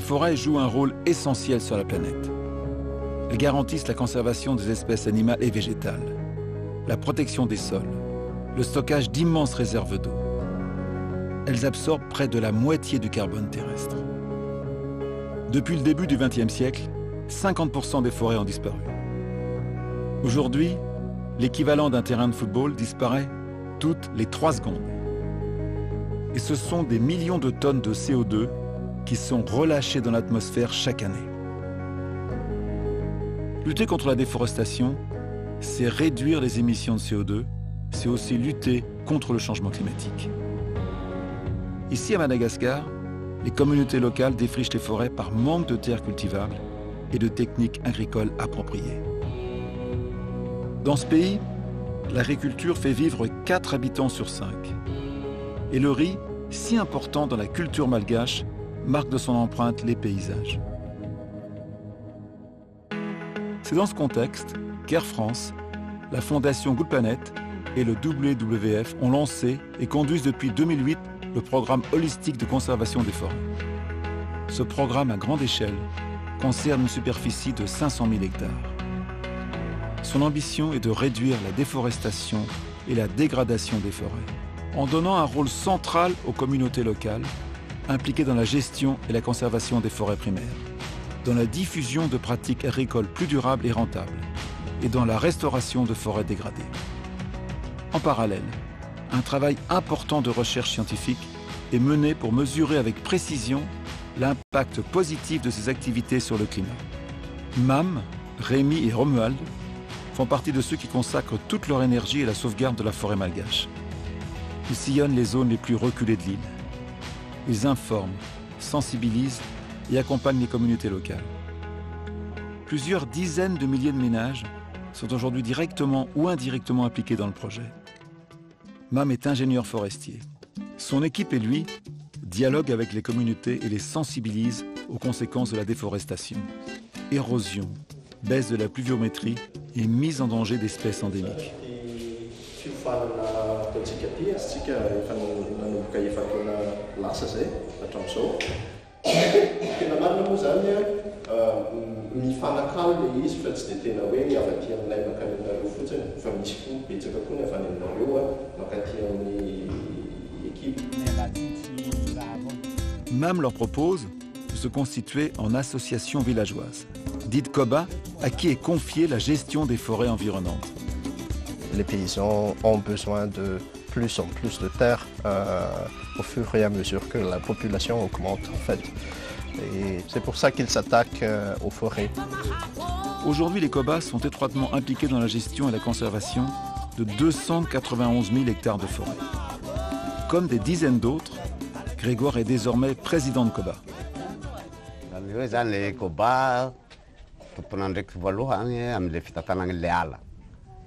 Les forêts jouent un rôle essentiel sur la planète. Elles garantissent la conservation des espèces animales et végétales, la protection des sols, le stockage d'immenses réserves d'eau. Elles absorbent près de la moitié du carbone terrestre. Depuis le début du XXe siècle, 50% des forêts ont disparu. Aujourd'hui, l'équivalent d'un terrain de football disparaît toutes les 3 secondes. Et ce sont des millions de tonnes de CO2 qui sont relâchées dans l'atmosphère chaque année. Lutter contre la déforestation, c'est réduire les émissions de CO2, c'est aussi lutter contre le changement climatique. Ici à Madagascar, les communautés locales défrichent les forêts par manque de terres cultivables et de techniques agricoles appropriées. Dans ce pays, l'agriculture fait vivre 4 habitants sur 5. Et le riz, si important dans la culture malgache, marque de son empreinte les paysages. C'est dans ce contexte qu'Air France, la Fondation Good Planet et le WWF ont lancé et conduisent depuis 2008 le programme holistique de conservation des forêts. Ce programme à grande échelle concerne une superficie de 500 000 hectares. Son ambition est de réduire la déforestation et la dégradation des forêts, en donnant un rôle central aux communautés locales, impliquées dans la gestion et la conservation des forêts primaires, dans la diffusion de pratiques agricoles plus durables et rentables, et dans la restauration de forêts dégradées. En parallèle, un travail important de recherche scientifique est mené pour mesurer avec précision l'impact positif de ces activités sur le climat. Mam, Rémi et Romuald font partie de ceux qui consacrent toute leur énergie à la sauvegarde de la forêt malgache. Ils sillonnent les zones les plus reculées de l'île. Ils informent, sensibilisent et accompagnent les communautés locales. Plusieurs dizaines de milliers de ménages sont aujourd'hui directement ou indirectement impliqués dans le projet. Mam est ingénieur forestier. Son équipe et lui dialoguent avec les communautés et les sensibilisent aux conséquences de la déforestation. Érosion, baisse de la pluviométrie et mise en danger d'espèces endémiques. Mam leur propose de se constituer en association villageoise, dite COBA, à qui est confiée la gestion des forêts environnantes. Les paysans ont besoin de plus en plus de terres au fur et à mesure que la population augmente en fait. Et c'est pour ça qu'ils s'attaquent aux forêts. Aujourd'hui, les COBA sont étroitement impliqués dans la gestion et la conservation de 291 000 hectares de forêt. Comme des dizaines d'autres, Grégoire est désormais président de COBA.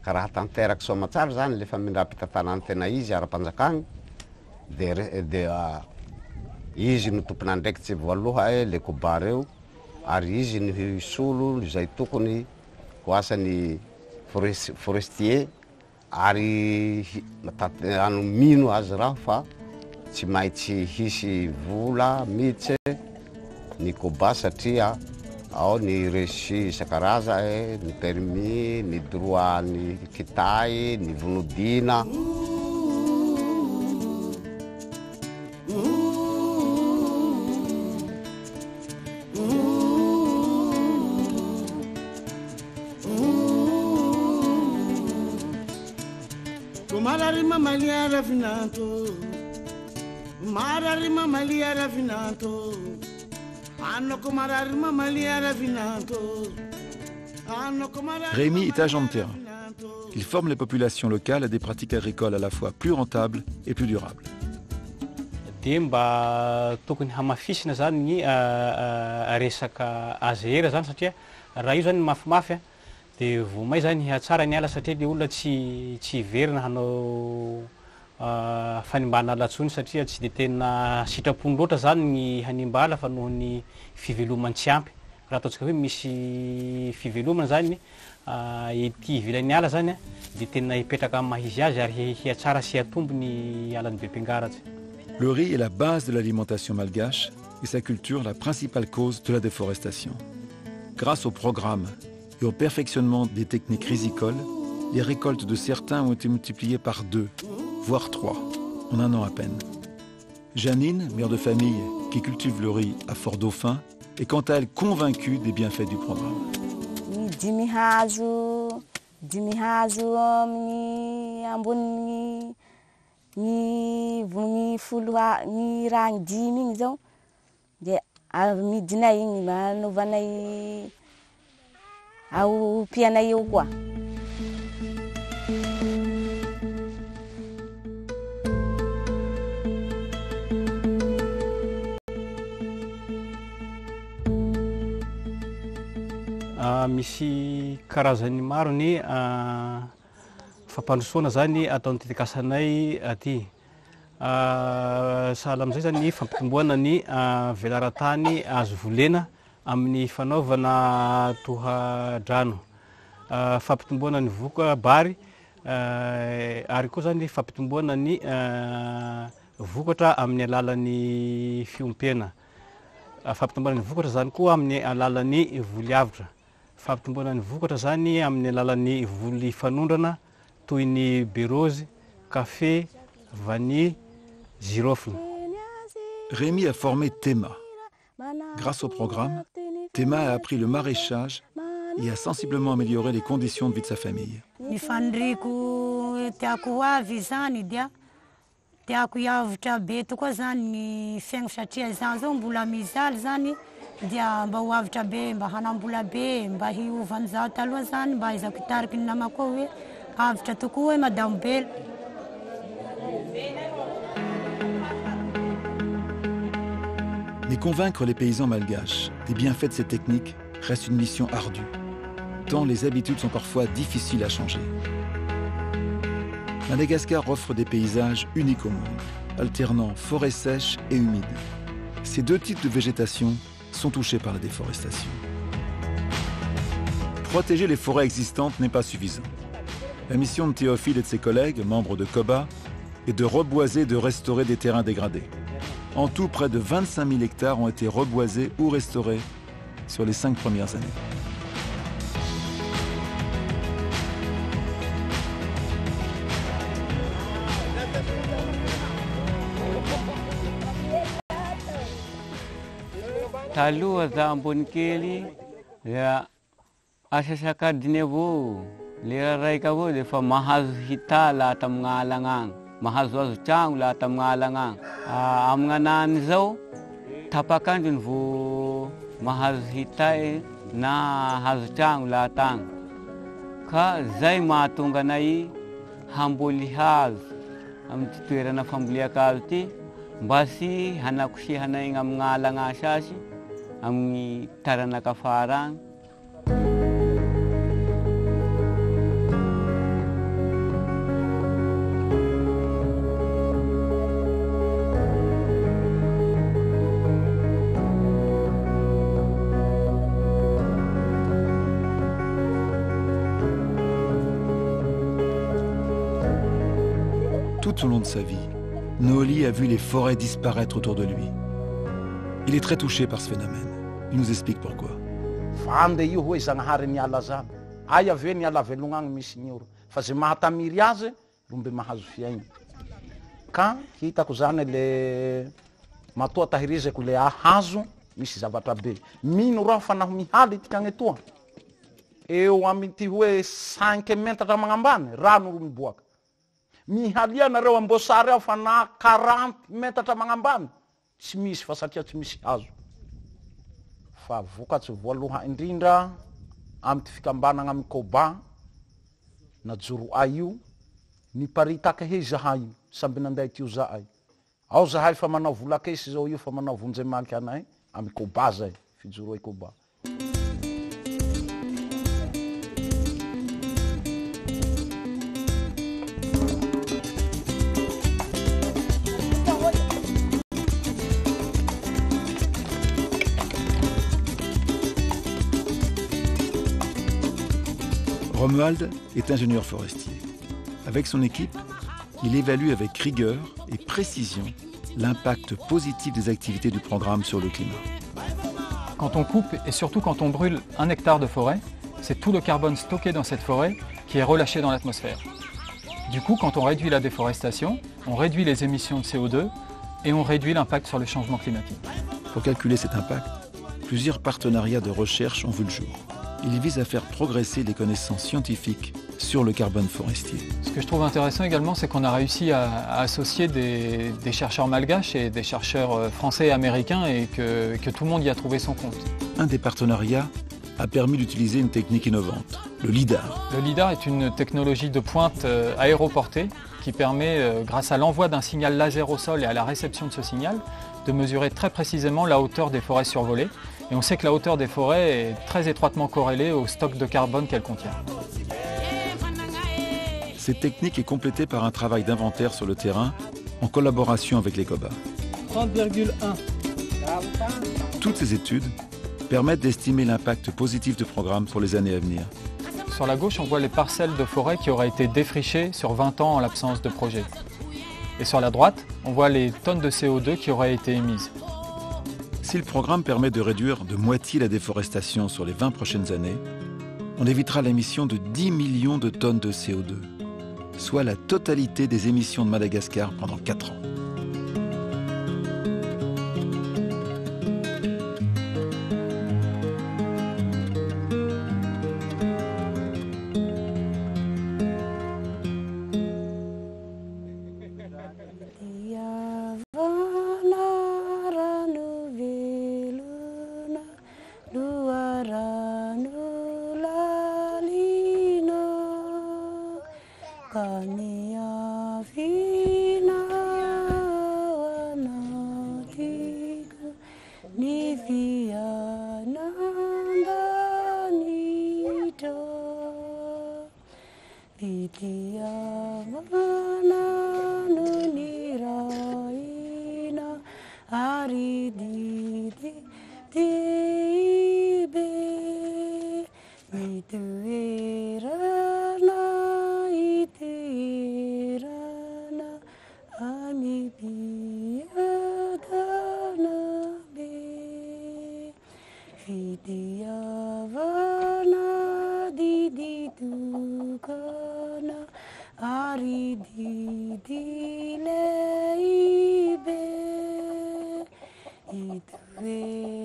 Karaha tanteraka soamatsara zany lefa mindra-pitantanany tena izy ara-panjakagny dia izy no tompon'andraikitsy voaloha le koba reo ary izy ny solo izay tokony ho asany forestier ary ano mino azy raho fa tsy maintsy hisy vola mihitsy ny koba satria ao ny reçu isan-karaza ny permis, ny droit ny kitay, ny vonodina. Mararima maliara finanto, mararima maliara finanto. Rémi est agent de terrain. Il forme les populations locales à des pratiques agricoles à la fois plus rentables et plus durables. Mba tokony hamafisina zany ny resaka AZR zany satria raha io zany mafimafy dia vomay zany tsara ny ala satria le olona tsy verina hanao fanimbana latsony satria tsy dia tena sitrapony loatra zany ny hanimbala fa noho ny fivelomany tsy ampy. Raha ataontsika hoe misy fivelomana zany ety ivelan'ny ala zany dia tena hipetraka amin'ny mahizy azy ary hiatsara sy hiatombo ny alan'ny be Pengaratsy. Le riz est la base de l'alimentation malgache et sa culture la principale cause de la déforestation. Grâce au programme et au perfectionnement des techniques rizicoles, les récoltes de certains ont été multipliées par 2, voire 3, en un an à peine. Janine, mère de famille qui cultive le riz à Fort-Dauphin, est quant à elle convaincue des bienfaits du programme. Misy karazany maro ny fampandrosoana zany ataon'ny tetekasanay aty. Sahala amin'izay zany ny fampitomboana ny velaran-tany azo volena amin'ny fanaovana toha-drano. Fampitomboana ny voka bary ary koa zany fampitomboana ny vokatra amin'ny alalan'ny fiompena. Fampitomboana ny vokatra zany koa amin'ny alalan'ny voliavitra. Fampitomboana ny vokatra zany amin'ny alalan'ny voly fanondrana toy ny bérozy, café, vanille, girofle. Rémi a formé Théma. Grâce au programme, Théma a appris le maraîchage et a sensiblement amélioré les conditions de vie de sa famille. Tiako hiavitra be tokoa zany ny fiaigno satria za zao mbola mizaly zany dia mba ho avitra be, mba hanambola be, mba hiovany zaho taloha zany mba izako hitariky ny namako hoe avitra tokoa hoe Madame Bella. Mais convaincre les paysans malgaches des bienfaits de ces techniques reste une mission ardue, tant les habitudes sont parfois difficiles à changer. Madagascar offre des paysages uniques au monde, alternant forêts sèches et humides. Ces 2 types de végétation sont touchés par la déforestation. Protéger les forêts existantes n'est pas suffisant. La mission de Théophile et de ses collègues, membres de COBA, est de reboiser et de restaurer des terrains dégradés. En tout, près de 25 000 hectares ont été reboisés ou restaurés sur les 5 premières années. Taloha za ambony kely asa sakadiny avao lera raika avao de fa mahazo hita laha tamin'alagna agny, mahazoazo tragno laha tamin'alagna agny. Amin'anany zao tapakandrony vao mahazo hita na hazo tragno laha tagny. Ka zay mahatonga anay hamboly hazo amin'ny toerana famboliaka hazo ty mba sy hanakosihanay amin'alagna sasy amin'ny taranaka afara agny. Tout au long de sa vie, Noholi a vu les forêts disparaître autour de lui. Il est très touché par ce phénomène. Il nous explique pourquoi. Ande io hoe Zagnahary niala zany. Ay ave niala velogna agny misy ny oro. Fa ze mahatamiry azy, rombe mahazo fiaigna. Ka hitako zany le matoa tahirizako le hazo misy zavatra be. Mino raha fa naho mihaly ity agny etoa. Eo amin'ity hoe 5 metatra magnambany, rano ro miboaka. Mihalia nareo ambosary ao fa na 40 metatra magnambany. Tsy misy fa satria tsy misy hazo. Fa vokatsy voaloha indrindra amin'ny fikambanagna amin'ny Koba na joro ay io niparitaka he zahay samby nanday tio zahay. Ao zahay fa manao volakesy zao io fa manao vonjemaky anay amin'ny Koba zay fijoro ay Koba. Romuald est ingénieur forestier. Avec son équipe, il évalue avec rigueur et précision l'impact positif des activités du programme sur le climat. Quand on coupe et surtout quand on brûle 1 hectare de forêt, c'est tout le carbone stocké dans cette forêt qui est relâché dans l'atmosphère. Du coup, quand on réduit la déforestation, on réduit les émissions de CO2 et on réduit l'impact sur le changement climatique. Pour calculer cet impact, plusieurs partenariats de recherche ont vu le jour. Ils visent à faire progresser les connaissances scientifiques sur le carbone forestier. Ce que je trouve intéressant également, c'est qu'on a réussi à associer des chercheurs malgaches et des chercheurs français et américains et que tout le monde y a trouvé son compte. Un des partenariats a permis d'utiliser une technique innovante, le LIDAR. Le LIDAR est une technologie de pointe aéroportée qui permet, grâce à l'envoi d'un signal laser au sol et à la réception de ce signal, de mesurer très précisément la hauteur des forêts survolées. Et on sait que la hauteur des forêts est très étroitement corrélée au stock de carbone qu'elles contiennent. Cette technique est complétée par un travail d'inventaire sur le terrain en collaboration avec les COBA. 30,1. Toutes ces études permettent d'estimer l'impact positif du programme pour les années à venir. Sur la gauche, on voit les parcelles de forêt qui auraient été défrichées sur 20 ans en l'absence de projet. Et sur la droite, on voit les tonnes de CO2 qui auraient été émises. Si le programme permet de réduire de moitié la déforestation sur les 20 prochaines années, on évitera l'émission de 10 millions de tonnes de CO2, soit la totalité des émissions de Madagascar pendant 4 ans. Itu